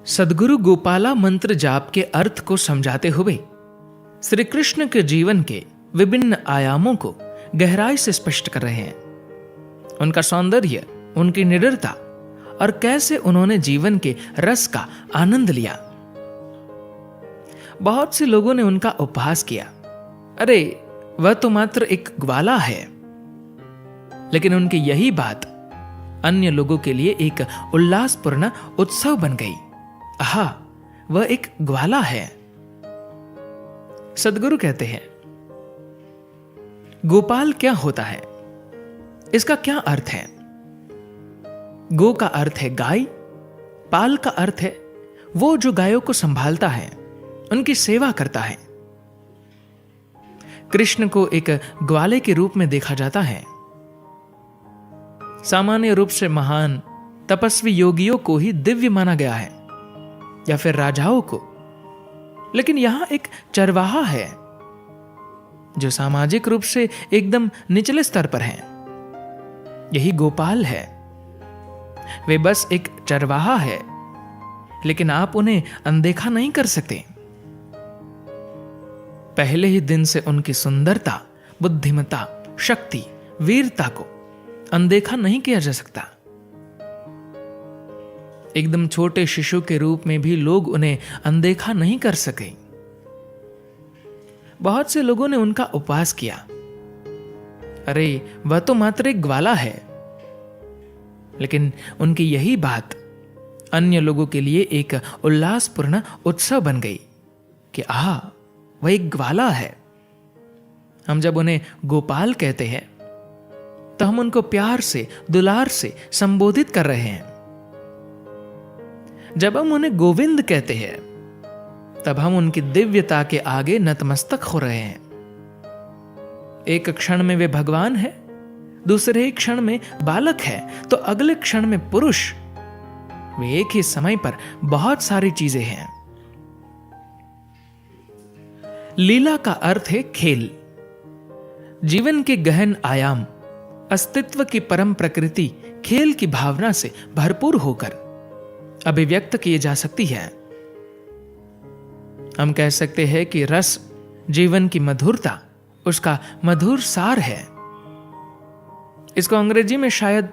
सद्गुरु गोपाला मंत्र जाप के अर्थ को समझाते हुए श्री कृष्ण के जीवन के विभिन्न आयामों को गहराई से स्पष्ट कर रहे हैं। उनका सौंदर्य, उनकी निडरता और कैसे उन्होंने जीवन के रस का आनंद लिया। बहुत से लोगों ने उनका उपहास किया, अरे वह तो मात्र एक ग्वाला है। लेकिन उनकी यही बात अन्य लोगों के लिए एक उल्लासपूर्ण उत्सव बन गई। आहा, वह एक ग्वाला है। सद्गुरु कहते हैं, गोपाल क्या होता है, इसका क्या अर्थ है। गो का अर्थ है गाय, पाल का अर्थ है वो जो गायों को संभालता है, उनकी सेवा करता है। कृष्ण को एक ग्वाले के रूप में देखा जाता है। सामान्य रूप से महान तपस्वी योगियों को ही दिव्य माना गया है, या फिर राजाओं को। लेकिन यहां एक चरवाहा है जो सामाजिक रूप से एकदम निचले स्तर पर है। यही गोपाल है। वे बस एक चरवाहा है, लेकिन आप उन्हें अनदेखा नहीं कर सकते। पहले ही दिन से उनकी सुंदरता, बुद्धिमत्ता, शक्ति, वीरता को अनदेखा नहीं किया जा सकता। एकदम छोटे शिशु के रूप में भी लोग उन्हें अनदेखा नहीं कर सके। बहुत से लोगों ने उनका उपहास किया, अरे वह तो मात्र एक ग्वाला है। लेकिन उनकी यही बात अन्य लोगों के लिए एक उल्लासपूर्ण उत्सव बन गई कि आह, वह एक ग्वाला है। हम जब उन्हें गोपाल कहते हैं तो हम उनको प्यार से, दुलार से संबोधित कर रहे हैं। जब हम उन्हें गोविंद कहते हैं तब हम उनकी दिव्यता के आगे नतमस्तक हो रहे हैं। एक क्षण में वे भगवान है, दूसरे ही क्षण में बालक है, तो अगले क्षण में पुरुष। वे एक ही समय पर बहुत सारी चीजें हैं। लीला का अर्थ है खेल। जीवन के गहन आयाम, अस्तित्व की परम प्रकृति खेल की भावना से भरपूर होकर अभिव्यक्त किए जा सकती है। हम कह सकते हैं कि रस जीवन की मधुरता, उसका मधुर सार है। इसको अंग्रेजी में शायद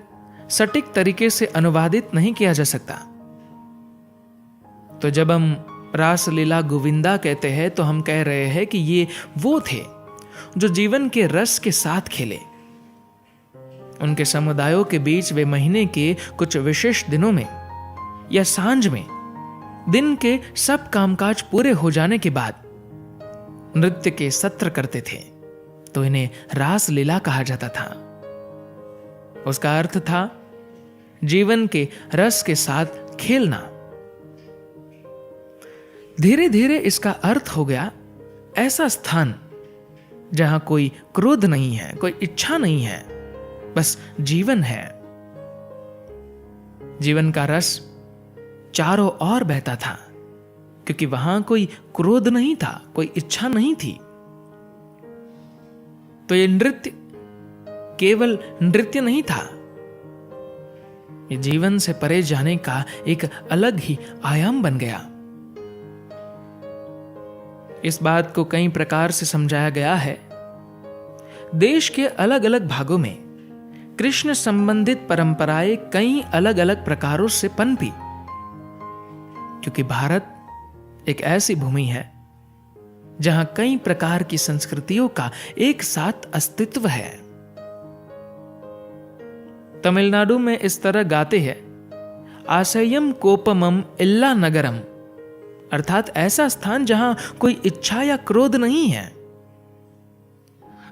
सटीक तरीके से अनुवादित नहीं किया जा सकता। तो जब हम रास लीला गोविंदा कहते हैं तो हम कह रहे हैं कि ये वो थे जो जीवन के रस के साथ खेले। उनके समुदायों के बीच वे महीने के कुछ विशेष दिनों में या सांझ में दिन के सब कामकाज पूरे हो जाने के बाद नृत्य के सत्र करते थे, तो इन्हें रास लीला कहा जाता था। उसका अर्थ था जीवन के रस के साथ खेलना। धीरे धीरे इसका अर्थ हो गया ऐसा स्थान जहां कोई क्रोध नहीं है, कोई इच्छा नहीं है, बस जीवन है। जीवन का रस चारों ओर बहता था, क्योंकि वहां कोई क्रोध नहीं था, कोई इच्छा नहीं थी। तो ये नृत्य केवल नृत्य नहीं था, ये जीवन से परे जाने का एक अलग ही आयाम बन गया। इस बात को कई प्रकार से समझाया गया है। देश के अलग अलग भागों में कृष्ण संबंधित परंपराएं कई अलग अलग प्रकारों से पनपी, क्योंकि भारत एक ऐसी भूमि है जहां कई प्रकार की संस्कृतियों का एक साथ अस्तित्व है। तमिलनाडु में इस तरह गाते हैं, आशयम कोपमम इल्ला नगरम, अर्थात ऐसा स्थान जहां कोई इच्छा या क्रोध नहीं है।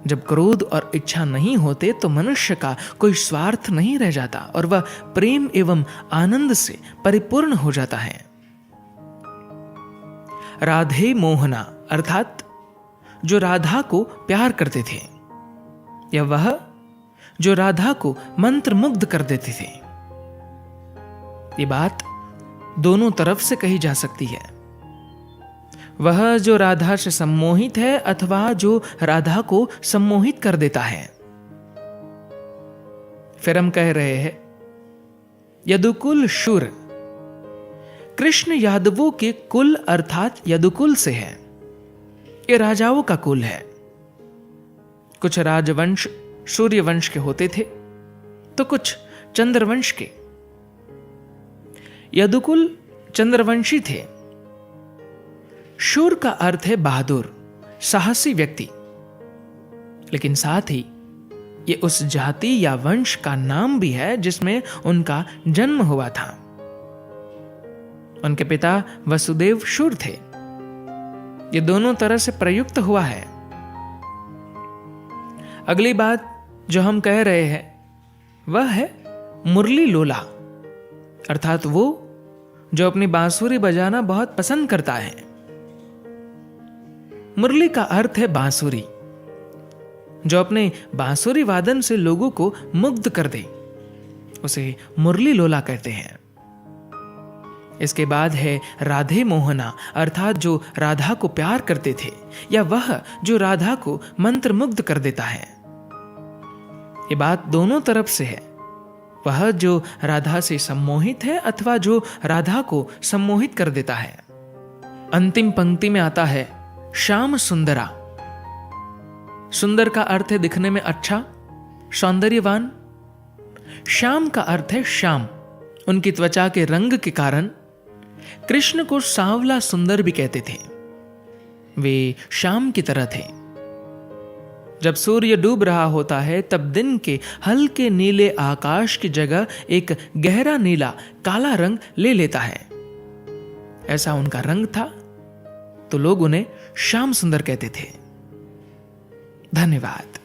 जब क्रोध और इच्छा नहीं होते तो मनुष्य का कोई स्वार्थ नहीं रह जाता और वह प्रेम एवं आनंद से परिपूर्ण हो जाता है। राधे मोहना, अर्थात जो राधा को प्यार करते थे, या वह जो राधा को मंत्र मुग्ध कर देते थे। ये बात दोनों तरफ से कही जा सकती है। वह जो राधा से सम्मोहित है अथवा जो राधा को सम्मोहित कर देता है। फिर हम कह रहे हैं, यदुकुल शूर, कृष्ण यादवों के कुल अर्थात यदुकुल से है। ये राजाओं का कुल है। कुछ राजवंश सूर्यवंश के होते थे तो कुछ चंद्रवंश के। यदुकुल चंद्रवंशी थे। शूर का अर्थ है बहादुर, साहसी व्यक्ति, लेकिन साथ ही ये उस जाति या वंश का नाम भी है जिसमें उनका जन्म हुआ था। उनके पिता वसुदेव शूर थे। ये दोनों तरह से प्रयुक्त हुआ है। अगली बात जो हम कह रहे हैं वह है मुरली लोला, अर्थात वो जो अपनी बांसुरी बजाना बहुत पसंद करता है। मुरली का अर्थ है बांसुरी। जो अपने बांसुरी वादन से लोगों को मुग्ध कर दे उसे मुरली लोला कहते हैं। इसके बाद है राधे मोहना, अर्थात जो राधा को प्यार करते थे या वह जो राधा को मंत्र मुग्ध कर देता है। ये बात दोनों तरफ से है, वह जो राधा से सम्मोहित है अथवा जो राधा को सम्मोहित कर देता है। अंतिम पंक्ति में आता है श्याम सुंदरा। सुंदर का अर्थ है दिखने में अच्छा, सौंदर्यवान। श्याम का अर्थ है श्याम। उनकी त्वचा के रंग के कारण कृष्ण को सांवला सुंदर भी कहते थे। वे श्याम की तरह थे। जब सूर्य डूब रहा होता है तब दिन के हल्के नीले आकाश की जगह एक गहरा नीला काला रंग ले लेता है। ऐसा उनका रंग था, तो लोग उन्हें श्याम सुंदर कहते थे। धन्यवाद।